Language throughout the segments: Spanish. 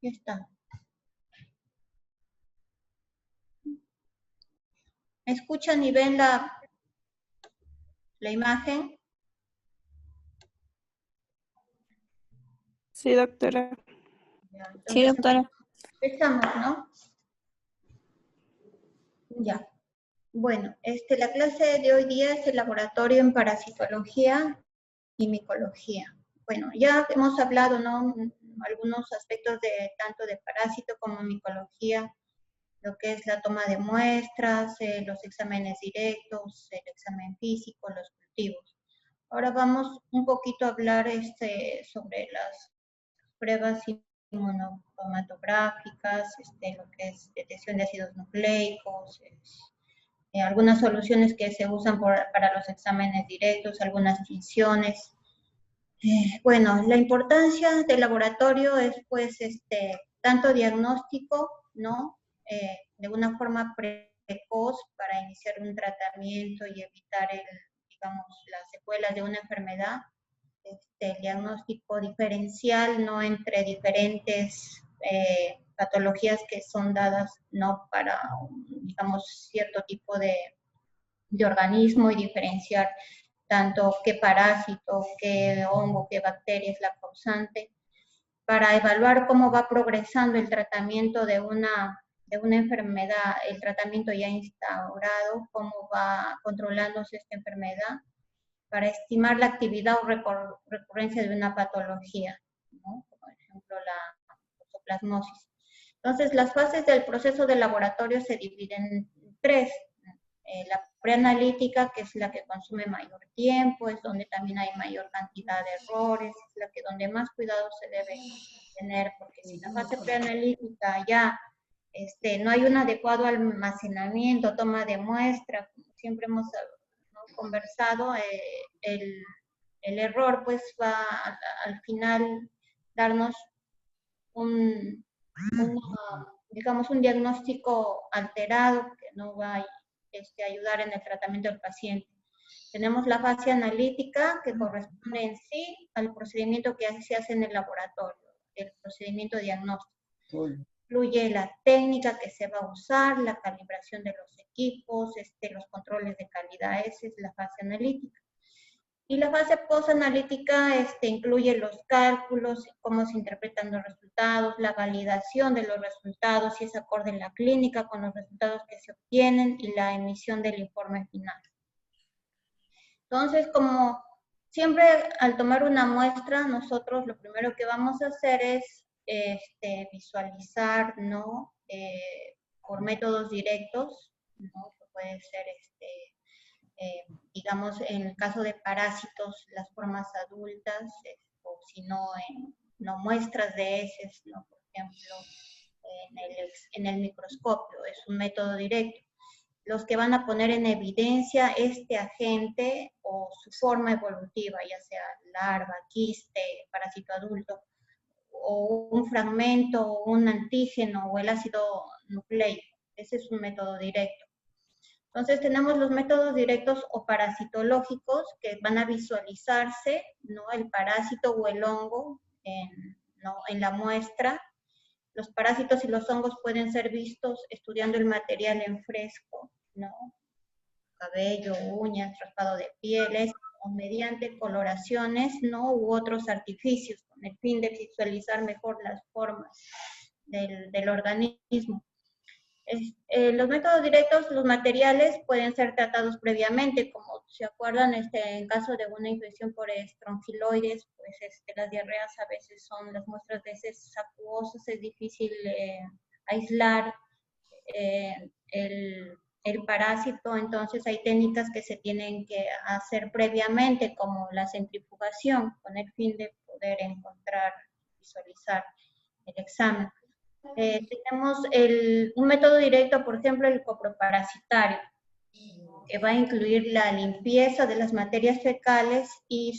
Ya está. ¿Me escuchan y ven la imagen? Sí, doctora. Ya, Sí, entonces doctora. empezamos, ¿no? Ya. Bueno, la clase de hoy día es el laboratorio en parasitología y micología. Bueno, ya hemos hablado, ¿no? Algunos aspectos de tanto de parásito como micología, lo que es la toma de muestras, los exámenes directos, el examen físico, los cultivos. Ahora vamos un poquito a hablar sobre las pruebas inmunocromatográficas, lo que es detección de ácidos nucleicos, algunas soluciones que se usan para los exámenes directos, algunas tinciones. Bueno, la importancia del laboratorio es pues tanto diagnóstico, ¿no? De una forma precoz para iniciar un tratamiento y evitar digamos, las secuelas de una enfermedad, el diagnóstico diferencial, ¿no? Entre diferentes patologías que son dadas, ¿no? Para, digamos, cierto tipo de organismo y diferenciar tanto qué parásito, qué hongo, qué bacteria es la causante, para evaluar cómo va progresando el tratamiento de una enfermedad, el tratamiento ya instaurado, cómo va controlándose esta enfermedad, para estimar la actividad o recurrencia de una patología, ¿no? Por ejemplo, la toxoplasmosis. Entonces, las fases del proceso de laboratorio se dividen en tres. La preanalítica, que es la que consume mayor tiempo, es donde también hay mayor cantidad de errores, es la que donde más cuidado se debe tener, porque si la fase preanalítica ya no hay un adecuado almacenamiento, toma de muestra, como siempre hemos, ¿no?, conversado, el error pues va al final darnos digamos, un diagnóstico alterado que no va a ayudar en el tratamiento del paciente. Tenemos la fase analítica, que corresponde en sí al procedimiento que se hace en el laboratorio, el procedimiento diagnóstico. Incluye la técnica que se va a usar, la calibración de los equipos, los controles de calidad. Esa es la fase analítica. Y la fase postanalítica incluye los cálculos, cómo se interpretan los resultados, la validación de los resultados, si es acorde en la clínica con los resultados que se obtienen y la emisión del informe final. Entonces, como siempre al tomar una muestra, nosotros lo primero que vamos a hacer es visualizar, ¿no? Por métodos directos, ¿no? Que puede ser digamos, en el caso de parásitos, las formas adultas, o si no, no muestras de heces, ¿no? Por ejemplo, en el microscopio, es un método directo. Los que van a poner en evidencia este agente o su forma evolutiva, ya sea larva, quiste, parásito adulto, o un fragmento, un antígeno o el ácido nucleico. Ese es un método directo. Entonces tenemos los métodos directos o parasitológicos que van a visualizarse, ¿no?, el parásito o el hongo en la muestra. Los parásitos y los hongos pueden ser vistos estudiando el material en fresco, ¿no? Cabello, uñas, raspado de pieles, o mediante coloraciones, ¿no?, u otros artificios, con el fin de visualizar mejor las formas del organismo. Los métodos directos, los materiales pueden ser tratados previamente, como se acuerdan, en caso de una infección por estrongiloides, pues las diarreas a veces son las muestras de heces acuosas, es difícil aislar el parásito, entonces hay técnicas que se tienen que hacer previamente, como la centrifugación, con el fin de poder encontrar, visualizar el examen. Tenemos un método directo, por ejemplo, el coproparasitario, que va a incluir la limpieza de las materias fecales y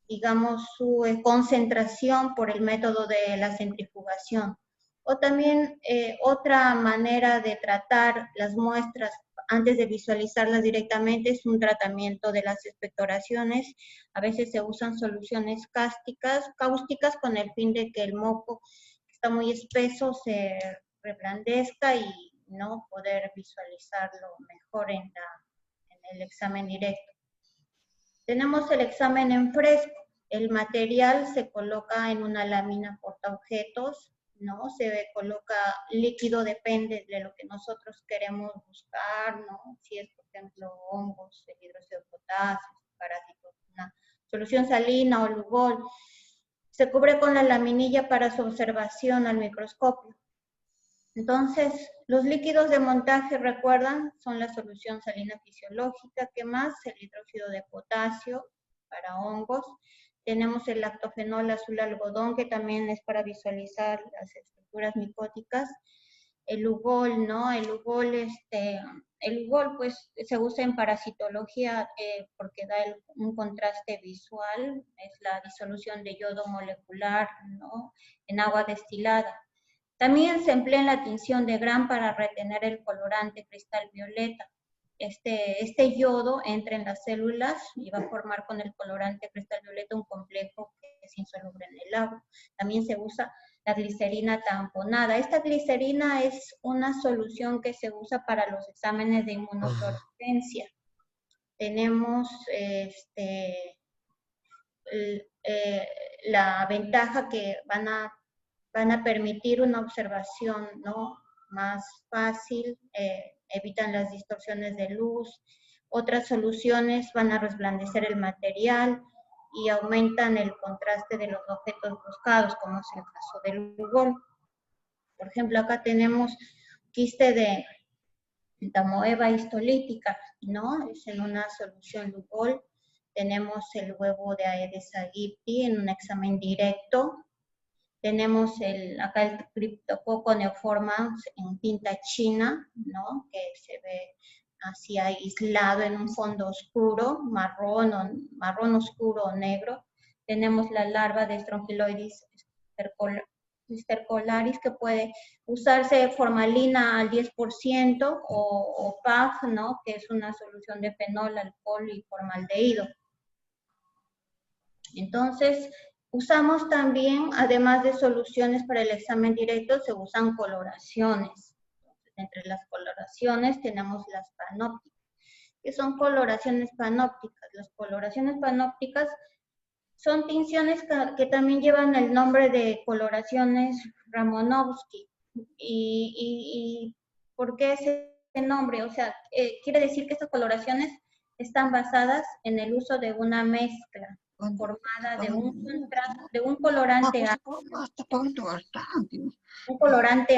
digamos, su concentración por el método de la centrifugación. O también otra manera de tratar las muestras antes de visualizarlas directamente es un tratamiento de las expectoraciones. A veces se usan soluciones cáusticas con el fin de que el moco está muy espeso se reblandezca y no poder visualizarlo mejor en el examen directo. Tenemos el examen en fresco. El material se coloca en una lámina portaobjetos, ¿no? Se coloca líquido, depende de lo que nosotros queremos buscar, ¿no? Si es, por ejemplo, hongos, el hidróxido de potasio, parásitos, una solución salina o lugol. Se cubre con la laminilla para su observación al microscopio. Entonces, los líquidos de montaje, recuerdan, son la solución salina fisiológica. ¿Qué más? El hidróxido de potasio para hongos. Tenemos el lactofenol azul algodón, que también es para visualizar las estructuras micóticas. El lugol, ¿no? El lugol, pues, se usa en parasitología porque da un contraste visual. Es la disolución de yodo molecular, ¿no? En agua destilada. También se emplea en la tinción de Gram para retener el colorante cristal violeta. Este yodo entra en las células y va a formar con el colorante cristal violeta un complejo que es insoluble en el agua. También se usa la glicerina tamponada. Esta glicerina es una solución que se usa para los exámenes de inmunofluorescencia. Tenemos la ventaja que van a permitir una observación, ¿no?, más fácil, evitan las distorsiones de luz. Otras soluciones van a resplandecer el material y aumentan el contraste de los objetos buscados, como es el caso del lugol. Por ejemplo, acá tenemos quiste de tamoeba histolítica, ¿no? Es en una solución lugol. Tenemos el huevo de Aedes aegypti en un examen directo. Tenemos acá el criptococo neoformans en tinta china, ¿no? Que se ve así aislado en un fondo oscuro, marrón oscuro o negro. Tenemos la larva de Strongyloides stercolaris, que puede usarse formalina al 10% o PAF, ¿no? Que es una solución de fenol, alcohol y formaldehído. Entonces, usamos también, además de soluciones para el examen directo, se usan coloraciones. Entonces, entre las coloraciones tenemos las panópticas. ¿Qué son coloraciones panópticas? Las coloraciones panópticas son tinciones que también llevan el nombre de coloraciones Ramonovsky. ¿Y por qué ese nombre? O sea, quiere decir que estas coloraciones están basadas en el uso de una mezcla formada de un colorante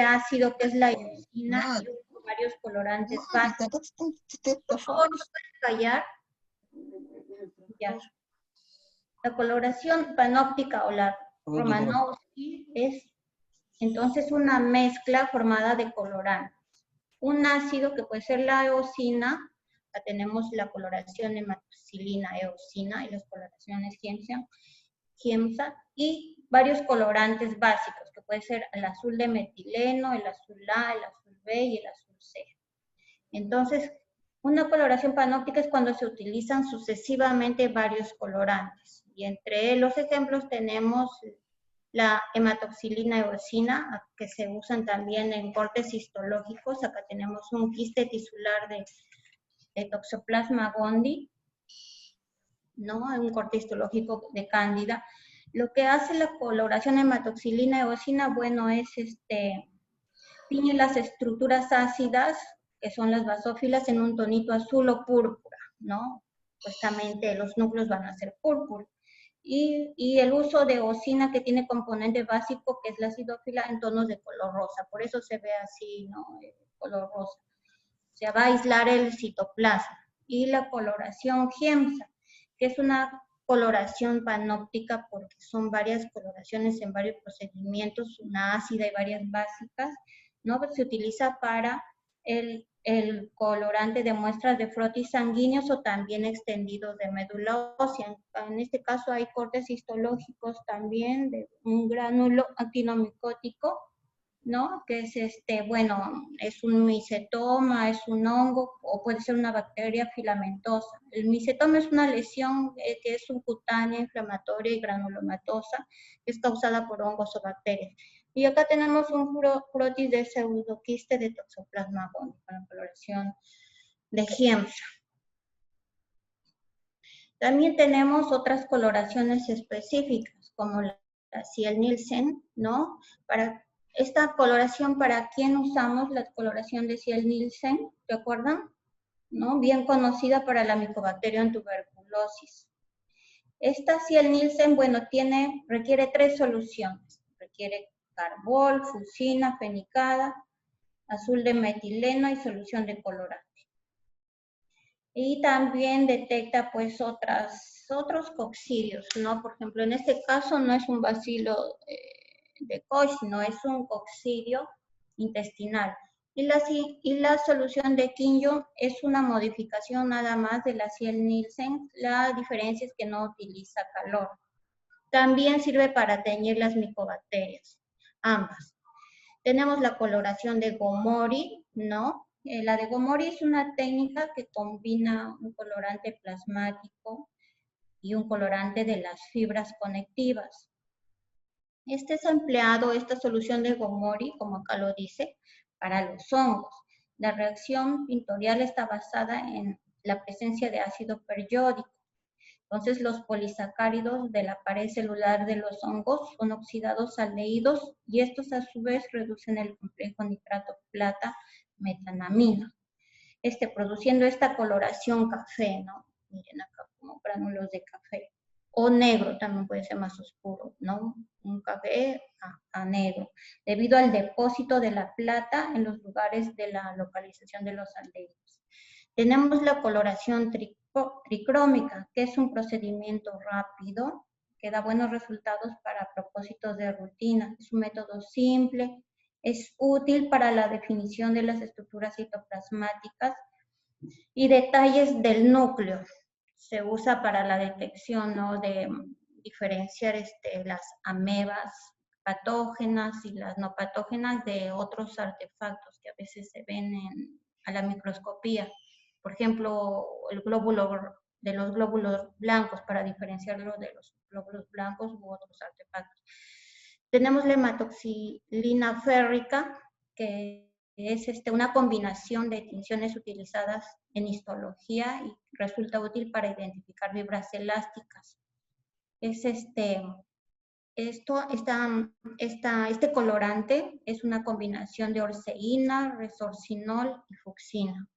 ácido, que es la eosina, y varios colorantes básicos. Por favor, ¿no puedes callar? Ya. La coloración panóptica o la Romanowski es entonces una mezcla formada de colorantes. Un ácido que puede ser la eosina, tenemos la coloración hematoxilina eosina y las coloraciones GEMSA, y varios colorantes básicos, que puede ser el azul de metileno, el azul A, el azul B y el azul C. Entonces, una coloración panóptica es cuando se utilizan sucesivamente varios colorantes. Y entre los ejemplos tenemos la hematoxilina eosina, que se usan también en cortes histológicos. Acá tenemos un quiste tisular de Toxoplasma gondii, ¿no? Un corte histológico de cándida. Lo que hace la coloración hematoxilina eosina, bueno, es tiñe las estructuras ácidas, que son las basófilas, en un tonito azul o púrpura, ¿no? Supuestamente los núcleos van a ser púrpura. Y el uso de eosina, que tiene componente básico, que es la acidófila, en tonos de color rosa. Por eso se ve así, ¿no? El color rosa. Se va a aislar el citoplasma. Y la coloración GEMSA, que es una coloración panóptica porque son varias coloraciones en varios procedimientos, una ácida y varias básicas, ¿no? Se utiliza para el colorante de muestras de frotis sanguíneos o también extendidos de médula ósea. En este caso hay cortes histológicos también de un gránulo actinomicótico, ¿no? Que es bueno, es un micetoma, es un hongo o puede ser una bacteria filamentosa. El micetoma es una lesión que es subcutánea, inflamatoria y granulomatosa, que es causada por hongos o bacterias. Y acá tenemos un crotis de pseudoquiste de Toxoplasma gondii con la coloración de Giemsa. También tenemos otras coloraciones específicas, como la Ziel-Nielsen, ¿no? Para esta coloración, ¿para quién usamos la coloración de Ziel-Nielsen? ¿Te acuerdan? ¿No? Bien conocida para la Mycobacterium tuberculosis. Esta Ziel-Nielsen, bueno, requiere 3 soluciones. Requiere carbol, fucina, fenicada, azul de metileno y solución de colorante. Y también detecta pues otros coccidios, ¿no? Por ejemplo, en este caso no es un bacilo de Koch, sino es un coccidio intestinal. Y la solución de Quinjo es una modificación nada más de la Ziel-Nielsen. La diferencia es que no utiliza calor. También sirve para teñir las micobacterias, ambas. Tenemos la coloración de Gomori, ¿no? La de Gomori es una técnica que combina un colorante plasmático y un colorante de las fibras conectivas. Este es empleado, esta solución de Gomori, como acá lo dice, para los hongos. La reacción pintorial está basada en la presencia de ácido periódico. Entonces, los polisacáridos de la pared celular de los hongos son oxidados aldehídos y estos a su vez reducen el complejo nitrato plata metanamina, produciendo esta coloración café, ¿no? Miren acá como gránulos de café. O negro, también puede ser más oscuro, ¿no? Un café a negro, debido al depósito de la plata en los lugares de la localización de los aldehídos. Tenemos la coloración tricrómica, que es un procedimiento rápido que da buenos resultados para propósitos de rutina. Es un método simple, es útil para la definición de las estructuras citoplasmáticas y detalles del núcleo. Se usa para la detección, ¿no?, de diferenciar las amebas patógenas y las no patógenas de otros artefactos que a veces se ven a la microscopía. Por ejemplo, el glóbulo de los glóbulos blancos, para diferenciarlo de los glóbulos blancos u otros artefactos. Tenemos la hematoxilina férrica, que es una combinación de tinciones utilizadas en histología y resulta útil para identificar fibras elásticas. Este colorante es una combinación de orceína, resorcinol y fucsina.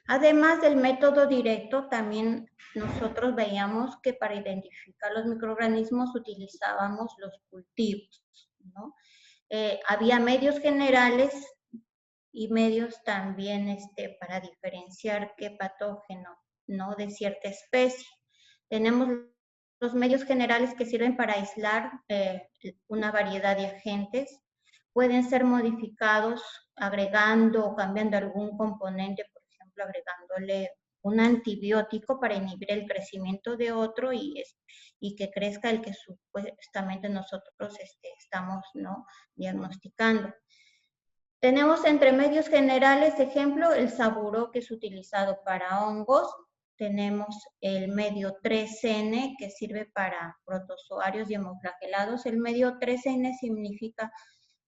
Además del método directo, también nosotros veíamos que para identificar los microorganismos utilizábamos los cultivos, ¿no? Había medios generales y medios también para diferenciar qué patógeno, ¿no?, de cierta especie. Tenemos los medios generales que sirven para aislar una variedad de agentes. Pueden ser modificados agregando o cambiando algún componente, por ejemplo, agregándole un antibiótico para inhibir el crecimiento de otro y que crezca el que supuestamente nosotros estamos, ¿no?, diagnosticando. Tenemos entre medios generales, ejemplo, el Saburo, que es utilizado para hongos. Tenemos el medio 3N, que sirve para protozoarios y hemoflagelados. El medio 3N significa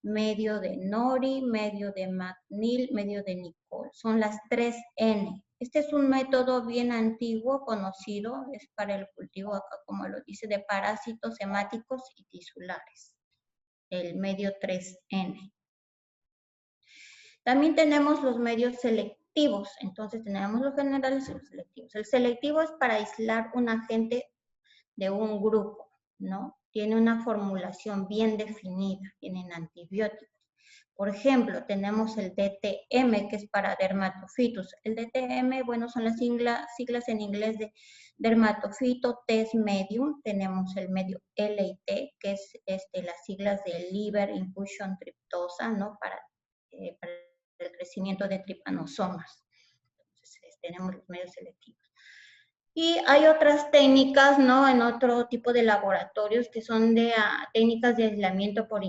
medio de nori, medio de McNeil, medio de Nicol. Son las 3N. Este es un método bien antiguo, conocido, es para el cultivo, acá como lo dice, de parásitos hemáticos y tisulares. El medio 3N. También tenemos los medios selectivos, entonces tenemos los generales y los selectivos. El selectivo es para aislar un agente de un grupo, ¿no? Tiene una formulación bien definida, tienen antibióticos. Por ejemplo, tenemos el DTM, que es para dermatofitos. El DTM, bueno, son las siglas en inglés de dermatofito test medium. Tenemos el medio LIT, que es las siglas de liver infusion tryptosa, ¿no?, para el crecimiento de tripanosomas. Entonces, tenemos los medios selectivos. Y hay otras técnicas, ¿no?, en otro tipo de laboratorios que son técnicas de aislamiento por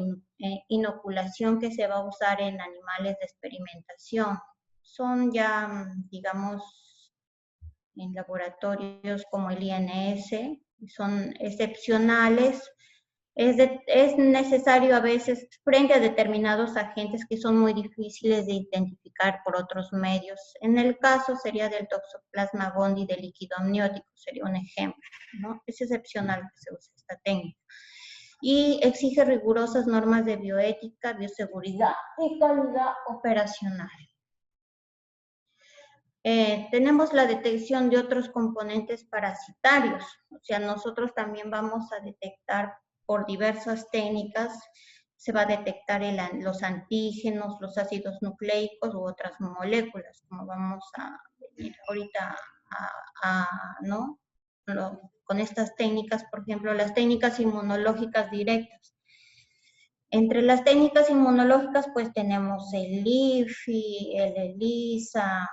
inoculación que se va a usar en animales de experimentación. Son ya, digamos, en laboratorios como el INS, son excepcionales Es necesario a veces, frente a determinados agentes que son muy difíciles de identificar por otros medios. En el caso sería del Toxoplasma gondii de líquido amniótico, sería un ejemplo, ¿no? Es excepcional que se use esta técnica. Y exige rigurosas normas de bioética, bioseguridad y calidad operacional. Tenemos la detección de otros componentes parasitarios, o sea, nosotros también vamos a detectar por diversas técnicas, se va a detectar los antígenos, los ácidos nucleicos u otras moléculas, como vamos a venir ahorita ¿no? Con estas técnicas, por ejemplo, las técnicas inmunológicas directas. Entre las técnicas inmunológicas, pues tenemos el IFI, el ELISA,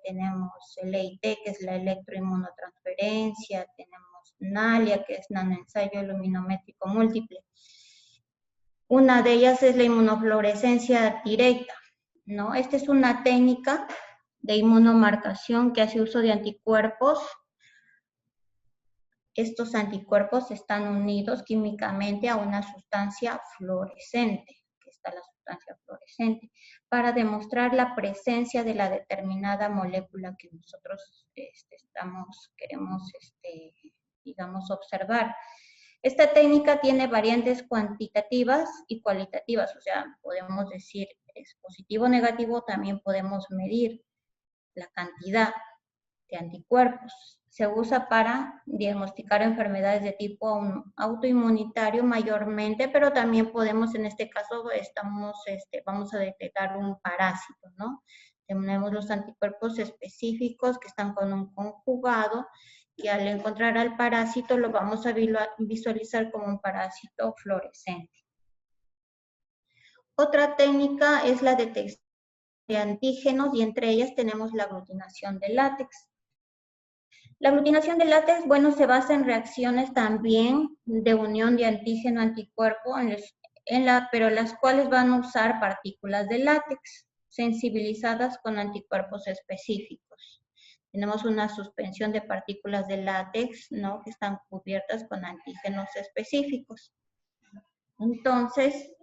tenemos el EIT, que es la electroinmunotransferencia, tenemos NALIA, que es nanoensayo luminométrico múltiple. Una de ellas es la inmunofluorescencia directa, ¿no? Esta es una técnica de inmunomarcación que hace uso de anticuerpos. Estos anticuerpos están unidos químicamente a una sustancia fluorescente, que está la sustancia fluorescente, para demostrar la presencia de la determinada molécula que nosotros queremos, digamos, observar. Esta técnica tiene variantes cuantitativas y cualitativas, o sea, podemos decir es positivo o negativo, también podemos medir la cantidad de anticuerpos. Se usa para diagnosticar enfermedades de tipo autoinmunitario mayormente, pero también podemos, en este caso, vamos a detectar un parásito, ¿no? Tenemos los anticuerpos específicos que están con un conjugado, que al encontrar al parásito lo vamos a visualizar como un parásito fluorescente. Otra técnica es la detección de antígenos y entre ellas tenemos la aglutinación de látex. La aglutinación de látex, bueno, se basa en reacciones también de unión de antígeno-anticuerpo, pero las cuales van a usar partículas de látex sensibilizadas con anticuerpos específicos. Tenemos una suspensión de partículas de látex, ¿no?, que están cubiertas con antígenos específicos. Entonces,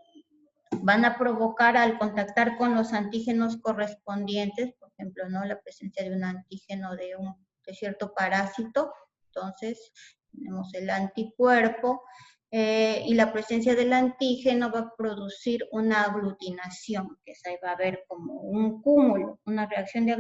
van a provocar al contactar con los antígenos correspondientes, por ejemplo, ¿no?, la presencia de un antígeno de cierto parásito, entonces tenemos el anticuerpo y la presencia del antígeno va a producir una aglutinación, que ahí va a haber como un cúmulo, una reacción de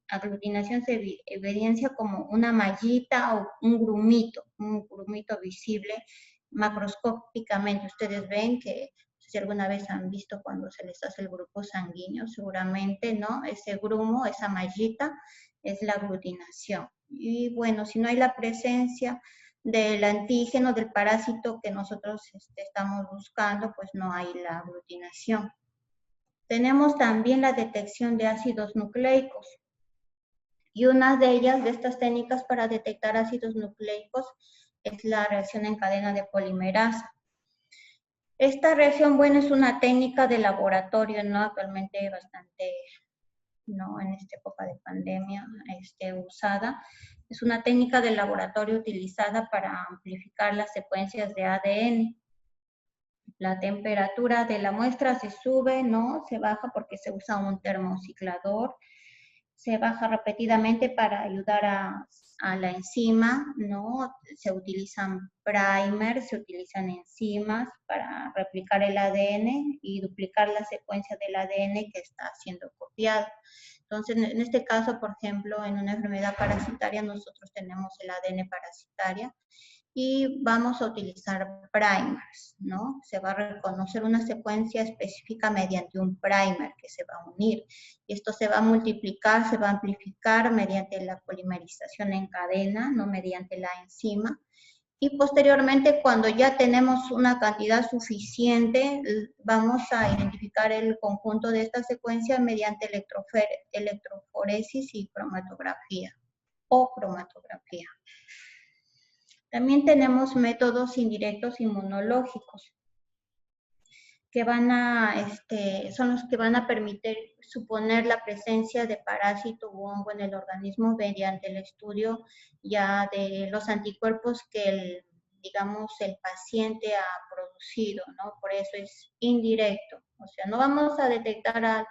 aglutinación se evidencia como una mallita o un grumito visible macroscópicamente. Ustedes ven que si alguna vez han visto cuando se les hace el grupo sanguíneo, seguramente, ¿no? Ese grumo, esa mallita, es la aglutinación. Y bueno, si no hay la presencia del antígeno, del parásito que nosotros estamos buscando, pues no hay la aglutinación. Tenemos también la detección de ácidos nucleicos. Y una de ellas, de estas técnicas para detectar ácidos nucleicos, es la reacción en cadena de polimerasa. Esta reacción, bueno, es una técnica de laboratorio, ¿no? Actualmente bastante, ¿no?, en esta época de pandemia, usada. Es una técnica de laboratorio utilizada para amplificar las secuencias de ADN. La temperatura de la muestra se sube, ¿no?, se baja porque se usa un termociclador. Se baja repetidamente para ayudar a la enzima, ¿no? Se utilizan primers, se utilizan enzimas para replicar el ADN y duplicar la secuencia del ADN que está siendo copiada. Entonces, en este caso, por ejemplo, en una enfermedad parasitaria, nosotros tenemos el ADN parasitaria y vamos a utilizar primers, ¿no? Se va a reconocer una secuencia específica mediante un primer que se va a unir. Y esto se va a multiplicar, se va a amplificar mediante la polimerización en cadena, no mediante la enzima. Y posteriormente, cuando ya tenemos una cantidad suficiente, vamos a identificar el conjunto de esta secuencia mediante electroforesis y cromatografía o cromatografía. También tenemos métodos indirectos inmunológicos, que son los que van a permitir suponer la presencia de parásito u hongo en el organismo mediante el estudio ya de los anticuerpos que digamos, el paciente ha producido, ¿no? Por eso es indirecto. O sea, no vamos a detectar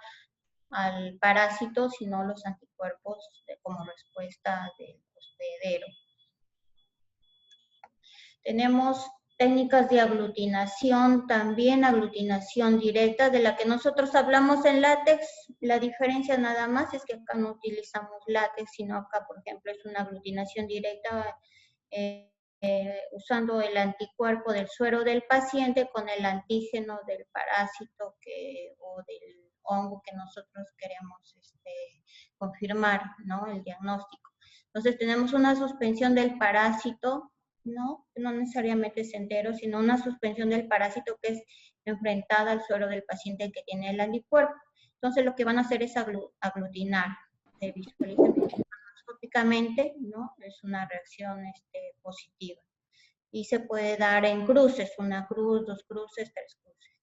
al parásito, sino los anticuerpos como respuesta del hospedero. Tenemos técnicas de aglutinación, también aglutinación directa, de la que nosotros hablamos en látex. La diferencia nada más es que acá no utilizamos látex, sino acá, por ejemplo, es una aglutinación directa usando el anticuerpo del suero del paciente con el antígeno del parásito o del hongo que nosotros queremos confirmar, ¿no? El diagnóstico. Entonces tenemos una suspensión del parásito, no necesariamente es entero, sino una suspensión del parásito que es enfrentada al suero del paciente que tiene el anticuerpo. Entonces lo que van a hacer es aglutinar, se visualiza microscópicamente, ¿no? Es una reacción positiva. Y se puede dar en cruces, una cruz, dos cruces, tres cruces.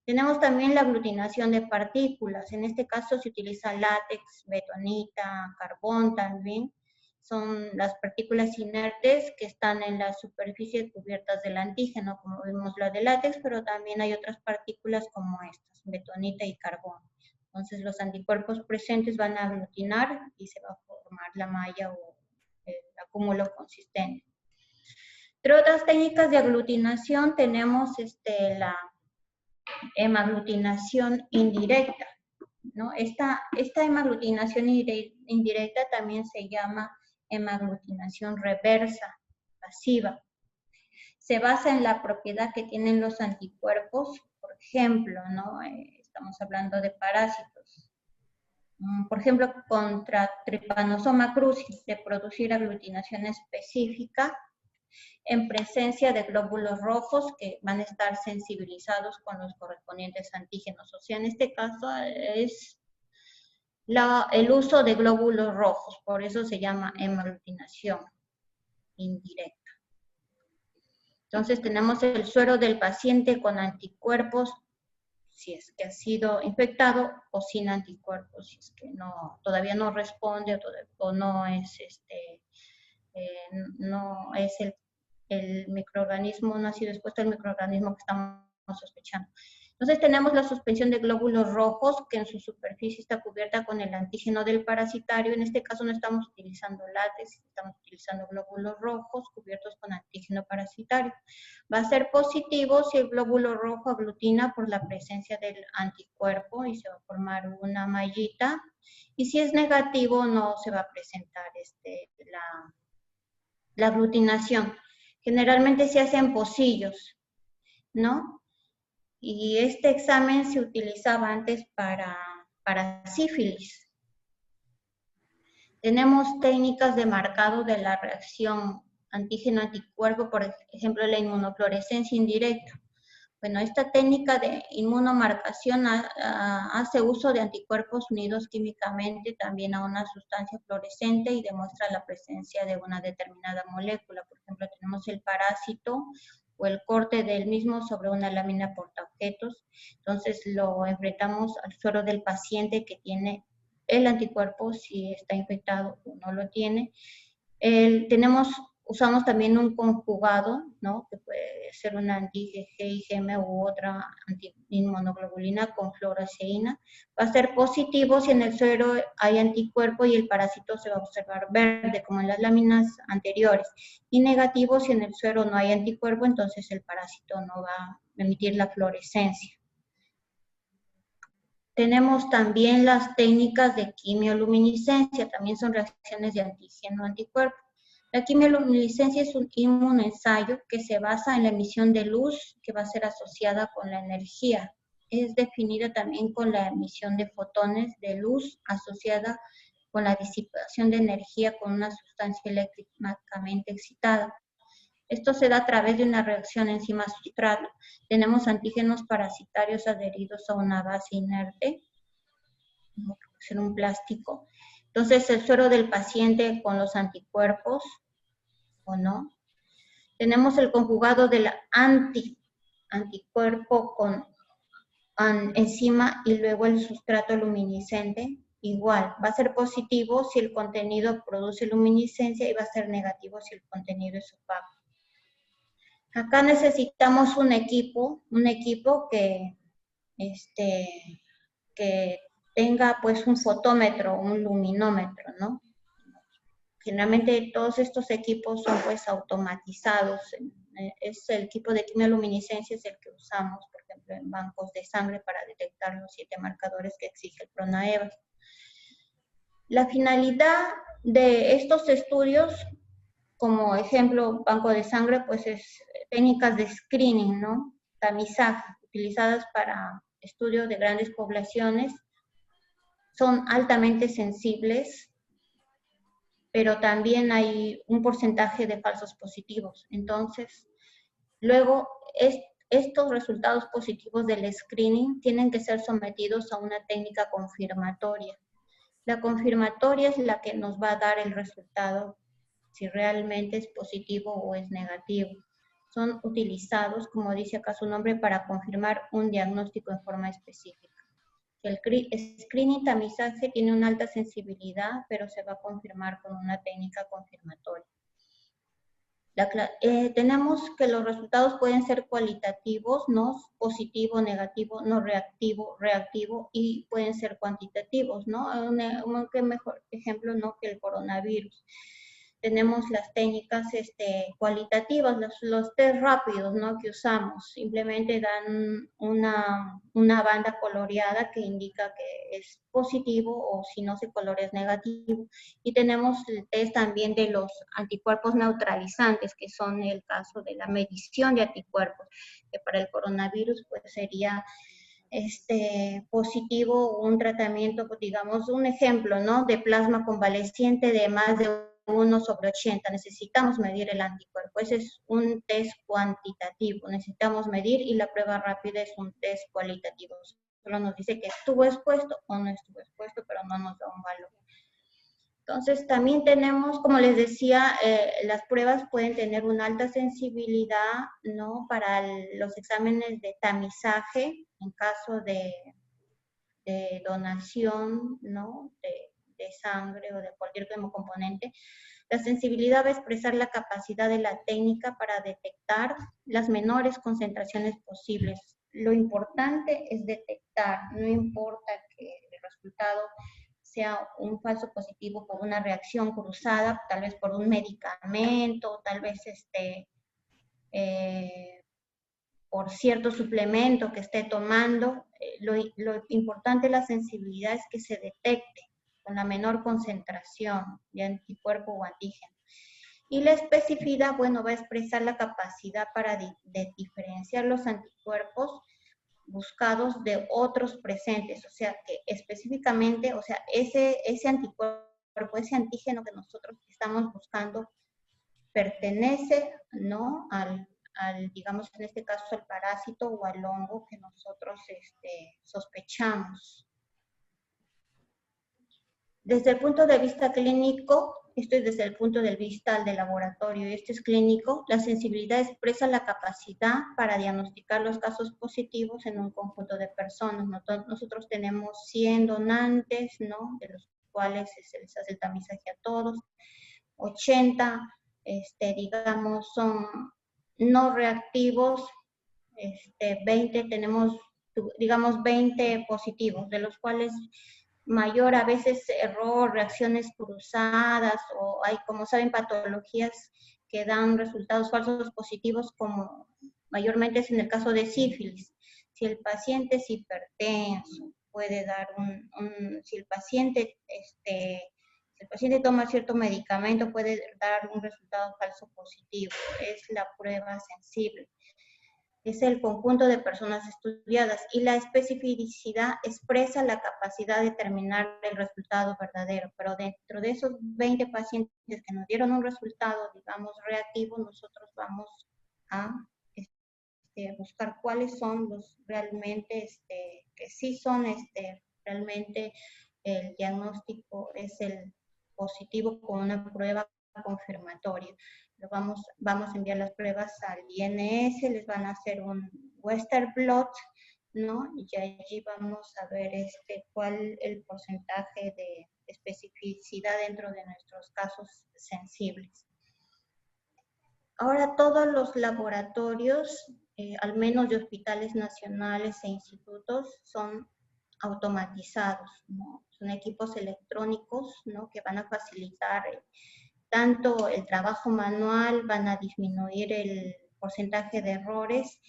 Tenemos también la aglutinación de partículas. En este caso se utiliza látex, betonita, carbón también. Son las partículas inertes que están en la superficie cubiertas del antígeno, como vimos la de látex, pero también hay otras partículas como estas, betonita y carbón. Entonces los anticuerpos presentes van a aglutinar y se va a formar la malla o el acúmulo consistente. Entre otras técnicas de aglutinación tenemos la hemaglutinación indirecta, ¿no? Esta hemaglutinación indirecta también se llama hemaglutinación reversa, pasiva. Se basa en la propiedad que tienen los anticuerpos, por ejemplo, ¿no? Estamos hablando de parásitos. Por ejemplo, contra Trypanosoma cruzi, de producir aglutinación específica en presencia de glóbulos rojos que van a estar sensibilizados con los correspondientes antígenos. O sea, en este caso es el uso de glóbulos rojos, por eso se llama hemaglutinación indirecta. Entonces tenemos el suero del paciente con anticuerpos, si es que ha sido infectado, o sin anticuerpos, si es que todavía no responde o no es el microorganismo, no ha sido expuesto al microorganismo que estamos sospechando. Entonces tenemos la suspensión de glóbulos rojos que en su superficie está cubierta con el antígeno del parasitario. En este caso no estamos utilizando látex, estamos utilizando glóbulos rojos cubiertos con antígeno parasitario. Va a ser positivo si el glóbulo rojo aglutina por la presencia del anticuerpo y se va a formar una mallita. Y si es negativo no se va a presentar la aglutinación. Generalmente se hace en pocillos, ¿no? Y este examen se utilizaba antes para sífilis. Tenemos técnicas de marcado de la reacción antígeno-anticuerpo, por ejemplo, la inmunofluorescencia indirecta. Bueno, esta técnica de inmunomarcación hace uso de anticuerpos unidos químicamente también a una sustancia fluorescente y demuestra la presencia de una determinada molécula. Por ejemplo, tenemos el parásito o el corte del mismo sobre una lámina portaobjetos. Entonces lo enfrentamos al suero del paciente que tiene el anticuerpo, si está infectado o no lo tiene. Usamos también un conjugado, ¿no? Que puede ser una anti-IgM u otra anti-inmunoglobulina con fluoroceína. Va a ser positivo si en el suero hay anticuerpo y el parásito se va a observar verde, como en las láminas anteriores. Y negativo si en el suero no hay anticuerpo, entonces el parásito no va a emitir la fluorescencia. Tenemos también las técnicas de quimioluminiscencia, también son reacciones de antígeno-anticuerpo. La quimioluminiscencia es un inmunoensayo que se basa en la emisión de luz que va a ser asociada con la energía. Es definida también con la emisión de fotones de luz asociada con la disipación de energía con una sustancia eléctricamente excitada. Esto se da a través de una reacción enzima-sustrato. Tenemos antígenos parasitarios adheridos a una base inerte, como puede ser un plástico. Entonces, el suero del paciente con los anticuerpos, ¿o no? Tenemos el conjugado del anticuerpo con enzima y luego el sustrato luminiscente. Igual, va a ser positivo si el contenido produce luminiscencia y va a ser negativo si el contenido es opaco. Acá necesitamos un equipo que tenga pues un fotómetro, un luminómetro, ¿no? Generalmente todos estos equipos son pues automatizados. Es el equipo de quimioluminiscencia es el que usamos, por ejemplo, en bancos de sangre para detectar los 7 marcadores que exige el PRONAEVA. La finalidad de estos estudios, como ejemplo, banco de sangre, pues es técnicas de screening, ¿no? Tamizaje, utilizadas para estudio de grandes poblaciones, son altamente sensibles, pero también hay un porcentaje de falsos positivos. Entonces, luego, estos resultados positivos del screening tienen que ser sometidos a una técnica confirmatoria. La confirmatoria es la que nos va a dar el resultado si realmente es positivo o es negativo. Son utilizados, como dice acá su nombre, para confirmar un diagnóstico en forma específica. El screening tamizaje tiene una alta sensibilidad, pero se va a confirmar con una técnica confirmatoria. Tenemos que los resultados pueden ser cualitativos, ¿no? Positivo, negativo, no reactivo, reactivo, y pueden ser cuantitativos, ¿no? Un mejor ejemplo, ¿no? Que el coronavirus. Tenemos las técnicas cualitativas, los test rápidos, ¿no? Que usamos. Simplemente dan una banda coloreada que indica que es positivo, o si no se colora es negativo. Y tenemos el test también de los anticuerpos neutralizantes, que son el caso de la medición de anticuerpos, que para el coronavirus pues sería positivo un tratamiento, digamos, un ejemplo, ¿no? De plasma convaleciente de más de 1/80. Necesitamos medir el anticuerpo. Ese es un test cuantitativo. Necesitamos medir, y la prueba rápida es un test cualitativo. Solo nos dice que estuvo expuesto o no estuvo expuesto, pero no nos da un valor. Entonces, también tenemos, como les decía, las pruebas pueden tener una alta sensibilidad, ¿no? Para los exámenes de tamizaje, en caso de donación, ¿no? De sangre o de cualquier componente. La sensibilidad va a expresar la capacidad de la técnica para detectar las menores concentraciones posibles. Lo importante es detectar, no importa que el resultado sea un falso positivo por una reacción cruzada, tal vez por un medicamento, tal vez por cierto suplemento que esté tomando. Lo importante de la sensibilidad es que se detecte con la menor concentración de anticuerpo o antígeno. Y la especificidad, bueno, va a expresar la capacidad para de diferenciar los anticuerpos buscados de otros presentes, o sea, que específicamente, o sea, ese anticuerpo, ese antígeno que nosotros estamos buscando, pertenece, ¿no? Digamos, en este caso, al parásito o al hongo que nosotros sospechamos. Desde el punto de vista clínico, esto es desde el punto de vista del laboratorio, y esto es clínico, la sensibilidad expresa la capacidad para diagnosticar los casos positivos en un conjunto de personas. Nosotros tenemos 100 donantes, ¿no? De los cuales se les hace el tamizaje a todos. 80, digamos, son no reactivos, 20 tenemos, digamos, 20 positivos, de los cuales mayor a veces error, reacciones cruzadas, o hay, como saben, patologías que dan resultados falsos positivos, como mayormente es en el caso de sífilis. Si el paciente es hipertenso, puede dar si el paciente toma cierto medicamento, puede dar un resultado falso positivo. Es la prueba sensible. Es el conjunto de personas estudiadas, y la especificidad expresa la capacidad de determinar el resultado verdadero, pero dentro de esos 20 pacientes que nos dieron un resultado, digamos, reactivo, nosotros vamos a buscar cuáles son los realmente, que sí son realmente el diagnóstico es el positivo con una prueba confirmatoria. Vamos a enviar las pruebas al INS, les van a hacer un Western blot, ¿no? Y allí vamos a ver cuál el porcentaje de especificidad dentro de nuestros casos sensibles. Ahora todos los laboratorios, al menos de hospitales nacionales e institutos, son automatizados, ¿no? Son equipos electrónicos, ¿no? Que van a facilitar tanto el trabajo manual, van a disminuir el porcentaje de errores,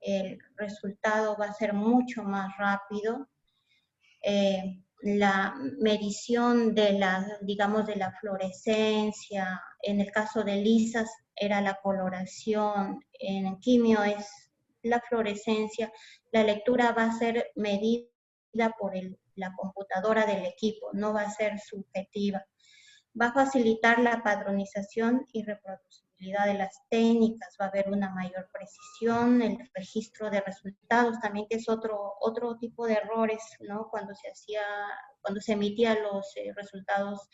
el resultado va a ser mucho más rápido. La medición de la, digamos, de la fluorescencia, en el caso de lisas era la coloración, en quimio es la fluorescencia, la lectura va a ser medida por la computadora del equipo, no va a ser subjetiva. Va a facilitar la padronización y reproducibilidad de las técnicas, va a haber una mayor precisión, el registro de resultados también, que es otro tipo de errores, ¿no? Cuando se emitían los resultados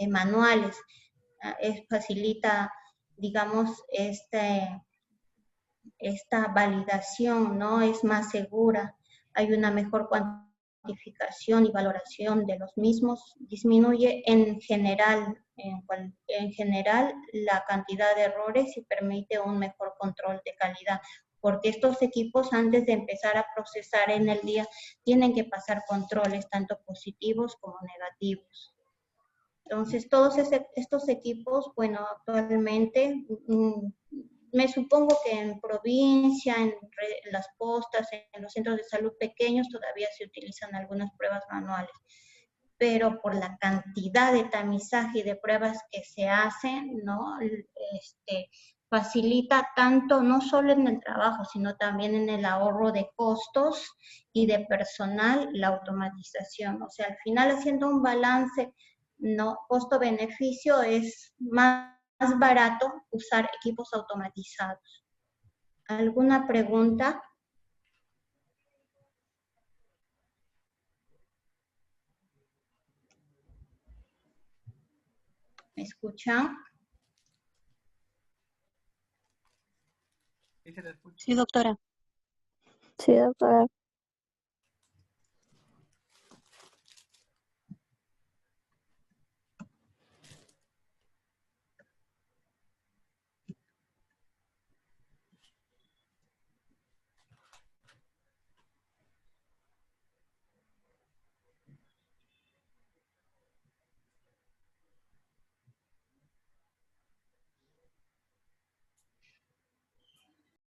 manuales, facilita, digamos, esta validación, ¿no? Es más segura, hay una mejor cuantificación y valoración de los mismos, disminuye en general la cantidad de errores y permite un mejor control de calidad, porque estos equipos antes de empezar a procesar en el día tienen que pasar controles tanto positivos como negativos. Entonces, todos estos equipos, bueno, actualmente me supongo que en provincia, en las postas, en los centros de salud pequeños todavía se utilizan algunas pruebas manuales, pero por la cantidad de tamizaje y de pruebas que se hacen, ¿no? Facilita tanto, no solo en el trabajo, sino también en el ahorro de costos y de personal, la automatización. O sea, al final haciendo un balance, no, costo-beneficio es más barato usar equipos automatizados. ¿Alguna pregunta? ¿Me escuchan? Sí, doctora. Sí, doctora.